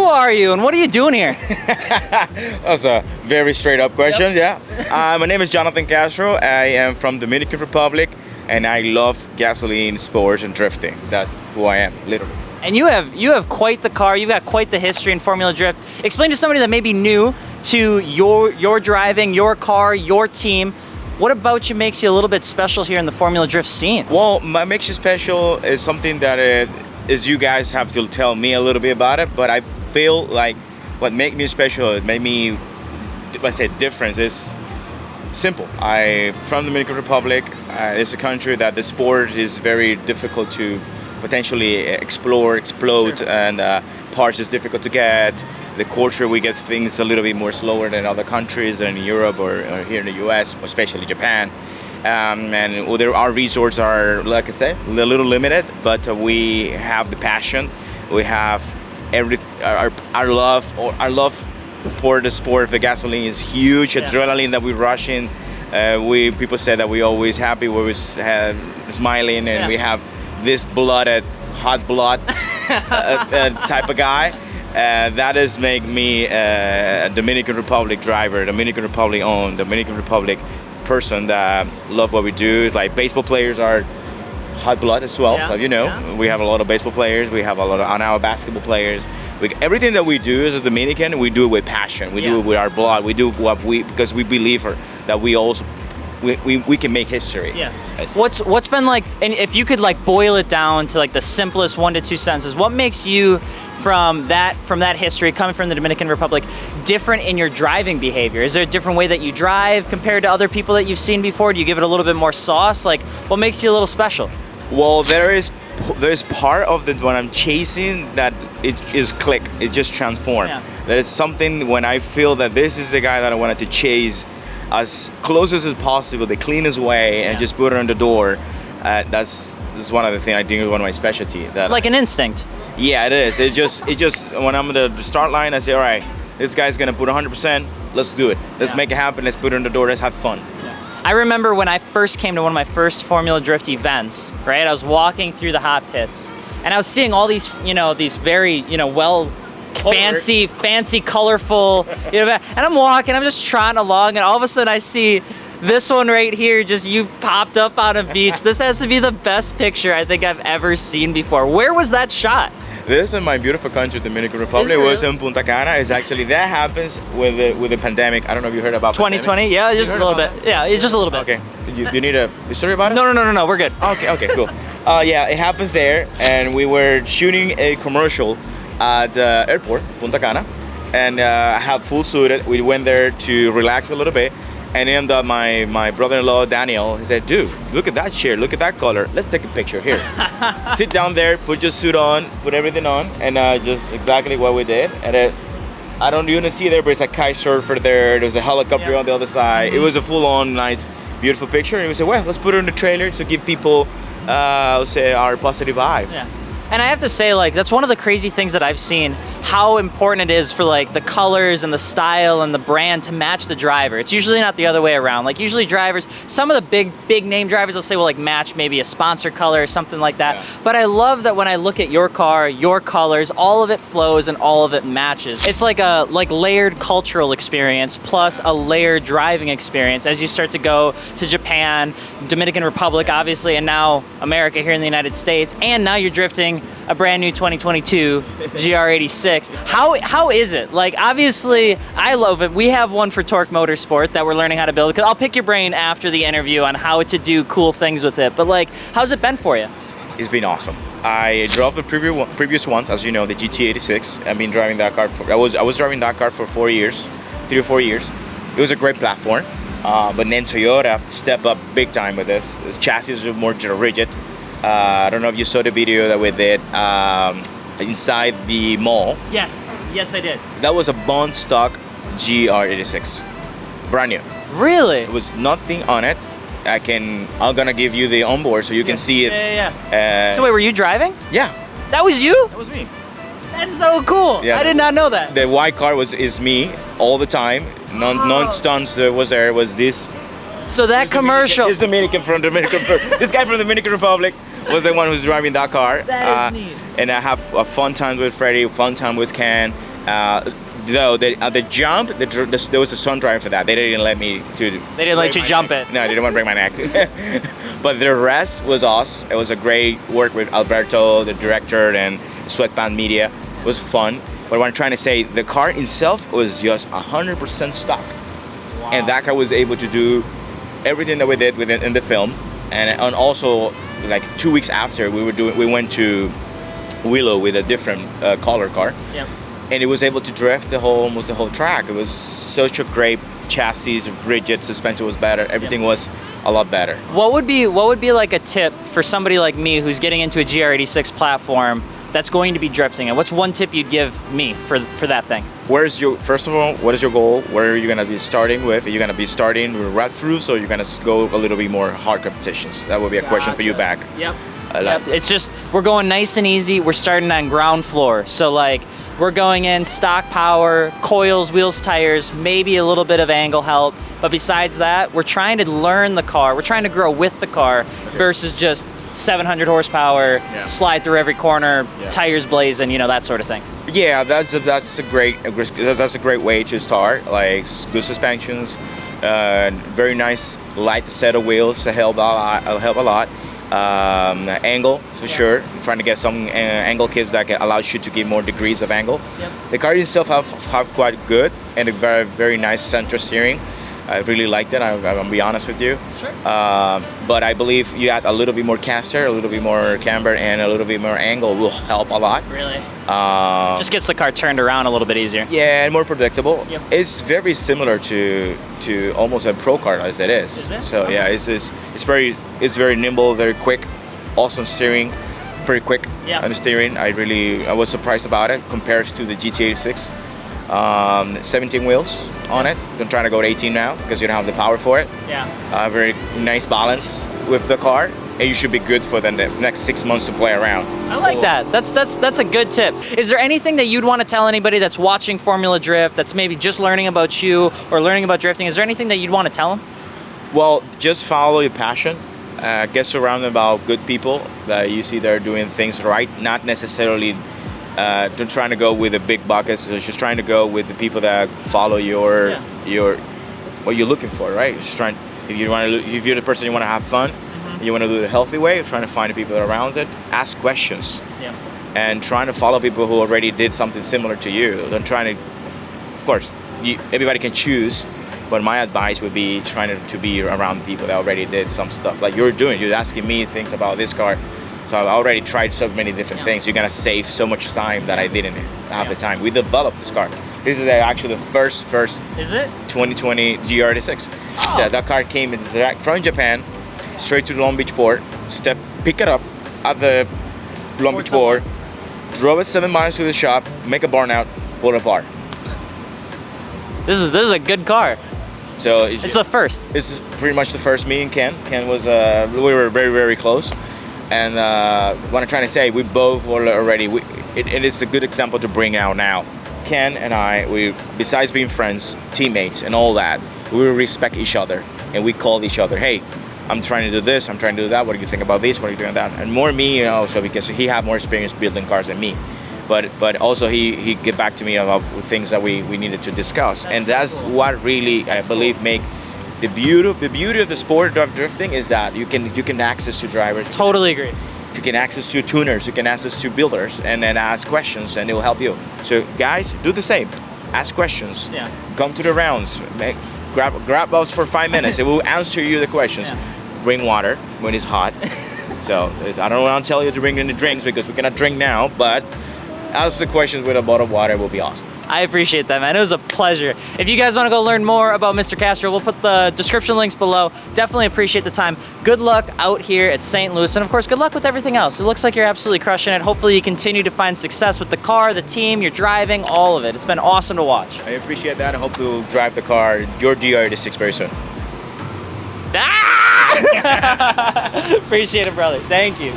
are you and what are you doing here? That's a very straight up question. Yep. Yeah. My name is Jhonnattan Castro. I am from Dominican Republic, and I love gasoline, sports, and drifting. That's who I am, literally. And you have quite the car. You've got quite the history in Formula Drift. Explain to somebody that may be new to your driving, your car, your team. What about you makes you a little bit special here in the Formula Drift scene? Well, what makes you special is something that is you guys have to tell me a little bit about it. But I feel like what made me special, it made me, let's say, difference is simple. I from the Dominican Republic. It's a country that the sport is very difficult to potentially explode, sure. And parts is difficult to get. The culture, we get things a little bit more slower than other countries, in Europe or here in the US, especially Japan. And our resorts are, like I said, a little limited, but we have the passion. We have our love for the sport of the gasoline is huge. Yeah. Adrenaline that we rush in. People say that we always happy, we always smiling, and we have this hot blood type of guy. That has made me a Dominican Republic driver, Dominican Republic owned, Dominican Republic person that love what we do. It's like baseball players are hot blood as well. Yeah. So, we have a lot of baseball players. We have a lot of now basketball players. Everything that we do as a Dominican, we do it with passion. We do it with our blood. We do because we believe that we can make history. Yeah. What's been like, and if you could like boil it down to like the simplest 1 to 2 sentences, what makes you from that history coming from the Dominican Republic different in your driving behavior? Is there a different way that you drive compared to other people that you've seen before? Do you give it a little bit more sauce? Like, what makes you a little special? Well, there's part of when I'm chasing that it is click. It just transforms. Yeah. That is something when I feel that this is the guy that I wanted to chase as close as possible, the cleanest way, and just put it on the door. That's one of the things I think is one of my specialty. Like an instinct. Yeah, it is. It just when I'm at the start line, I say, all right, this guy's gonna put 100%. Let's do it. Let's make it happen. Let's put it on the door. Let's have fun. I remember when I first came to one of my first Formula Drift events, right? I was walking through the hot pits, and I was seeing all these, these very, fancy, colorful, and I'm walking, I'm just trotting along, and all of a sudden I see this one right here, just you popped up on a beach. This has to be the best picture I think I've ever seen before. Where was that shot? This is my beautiful country, Dominican Republic. It was in Punta Cana. It's actually, that happens with the pandemic. I don't know if you heard about 2020. Pandemic. Yeah, just a little bit. Yeah, it's just a little bit. Okay. You need a story about it? No. We're good. Okay, cool. Yeah, it happens there, and we were shooting a commercial at the airport, Punta Cana, and I had full suited. We went there to relax a little bit, and then my brother-in-law Daniel, he said, "Dude, look at that chair, look at that color. Let's take a picture here. Sit down there, put your suit on, put everything on," and just exactly what we did. And I don't even see there, but it's a kite surfer there. There's a helicopter on the other side. It was a full-on nice, beautiful picture. And we said, well, let's put it in the trailer to give people, say, our positive vibe. Yeah. And I have to say, like, that's one of the crazy things that I've seen, how important it is for like the colors and the style and the brand to match the driver. It's usually not the other way around. Like usually drivers, some of the big name drivers will say, well, like match maybe a sponsor color or something like that. Yeah. But I love that when I look at your car, your colors, all of it flows and all of it matches. It's like a layered cultural experience plus a layered driving experience as you start to go to Japan, Dominican Republic, obviously, and now America here in the United States, and now you're drifting a brand new 2022 GR86. How is it? Like, obviously, I love it. We have one for Torque Motorsport that we're learning how to build. I'll pick your brain after the interview on how to do cool things with it. But like, how's it been for you? It's been awesome. I drove the previous ones, as you know, the GT86. I've been driving that car I was driving that car for 3 or 4 years. It was a great platform. But then Toyota stepped up big time with this. The chassis are more rigid. I don't know if you saw the video that we did inside the mall. Yes, I did. That was a bond stock GR86, brand new. Really? There was nothing on it. I'm gonna give you the onboard so you can see it. Yeah. So wait, were you driving? Yeah. That was you? That was me. That's so cool. Yeah. I did not know that. The white car is me all the time. Non stunts that was there was this. So that commercial. This Dominican from Dominican. This guy from the Dominican Republic was the one who's driving that car. That is neat. And I have a fun time with Freddie, fun time with Ken, Though the jump, there was a sun driver for that. They didn't let me to. They didn't let you jump it. No, they didn't want to break my neck. But the rest was awesome. It was a great work with Alberto, the director, and Sweatband Media. It was fun. But what I'm trying to say, the car itself was just 100% stock. Wow. And that car was able to do everything that we did in the film. And also, like 2 weeks after, we went to Willow with a different color car. Yep. And it was able to drift almost the whole track. It was such a great chassis, rigid, suspension was better, everything was a lot better. What would be like a tip for somebody like me who's getting into a GR86 platform that's going to be drifting? And what's one tip you'd give me for that thing? First of all, what is your goal? Where are you gonna be starting with? Are you gonna be starting with rut throughs, or you're gonna go a little bit more hard competitions? That would be a question for you back. Yep. It's just, we're going nice and easy. We're starting on ground floor. So like, we're going in stock power, coils, wheels, tires, maybe a little bit of angle help. But besides that, we're trying to learn the car. We're trying to grow with the car versus just 700 horsepower, slide through every corner, tires blazing, that sort of thing. Yeah, that's a great way to start. Like good suspensions, very nice light set of wheels to help a lot. Angle for sure. I'm trying to get some angle kits that allows you to give more degrees of angle. Yep. The car itself have quite good and a very nice center steering. I really liked it. I'm gonna be honest with you. Sure. But I believe you add a little bit more caster, a little bit more camber, and a little bit more angle will help a lot. Really? Just gets the car turned around a little bit easier. Yeah, and more predictable. Yep. It's very similar to almost a pro car as it is. Is it? So okay. Yeah, it's very nimble, very quick, awesome steering, pretty quick on the steering. I was surprised about it compared to the GT86. 17 wheels on it. I'm trying to go to 18 now because you don't have the power for it. Yeah. Very nice balance with the car, and you should be good for the next 6 months to play around. I like that. That's a good tip. Is there anything that you'd want to tell anybody that's watching Formula Drift, that's maybe just learning about you or learning about drifting? Is there anything that you'd want to tell them? Well, just follow your passion. Get surrounded about good people that you see they're doing things right, not necessarily trying to go with the big buckets. It's just trying to go with the people that follow your what you're looking for, right? Just trying. If you're the person you want to have fun, you want to do it the healthy way. Trying to find the people that are around it. Ask questions. Yeah. And trying to follow people who already did something similar to you. Don't trying to. Of course, everybody can choose. But my advice would be trying to be around people that already did some stuff like you're doing. You're asking me things about this car. So I've already tried so many different things. You're gonna save so much time that I didn't have the time. We developed this car. This is actually the first. Is it? 2020 GR86. Oh. So that car came direct from Japan, straight to the Long Beach port. Pick it up at the Long Beach port, drove it 7 miles to the shop, make a burnout, pull it apart. This is a good car. So it's the first. It's pretty much the first. Me and Ken. Ken was we were very close. And what I'm trying to say, we both were already, it is a good example to bring out now. Ken and I, besides being friends, teammates and all that, we respect each other. And we call each other, hey, I'm trying to do this, I'm trying to do that, what do you think about this, what do you think about that? And more me, also because he had more experience building cars than me. But also he get back to me about things that we needed to discuss. That's cool. What really, I believe, make the beauty of the sport of drifting is that you can access to drivers. Totally agree. You can access to tuners, you can access to builders, and then ask questions, and it will help you. So guys, do the same. Ask questions. Yeah. Come to the rounds. Grab us for 5 minutes. It will answer you the questions. Yeah. Bring water when it's hot. So I don't want to tell you to bring in the drinks because we cannot drink now, but ask the questions with a bottle of water will be awesome. I appreciate that, man. It was a pleasure. If you guys want to go learn more about Mr. Castro, we'll put the description links below. Definitely appreciate the time. Good luck out here at St. Louis, and of course, good luck with everything else. It looks like you're absolutely crushing it. Hopefully you continue to find success with the car, the team, your driving, all of it. It's been awesome to watch. I appreciate that. I hope to drive the car, your GR86 very soon. Appreciate it, brother. Thank you.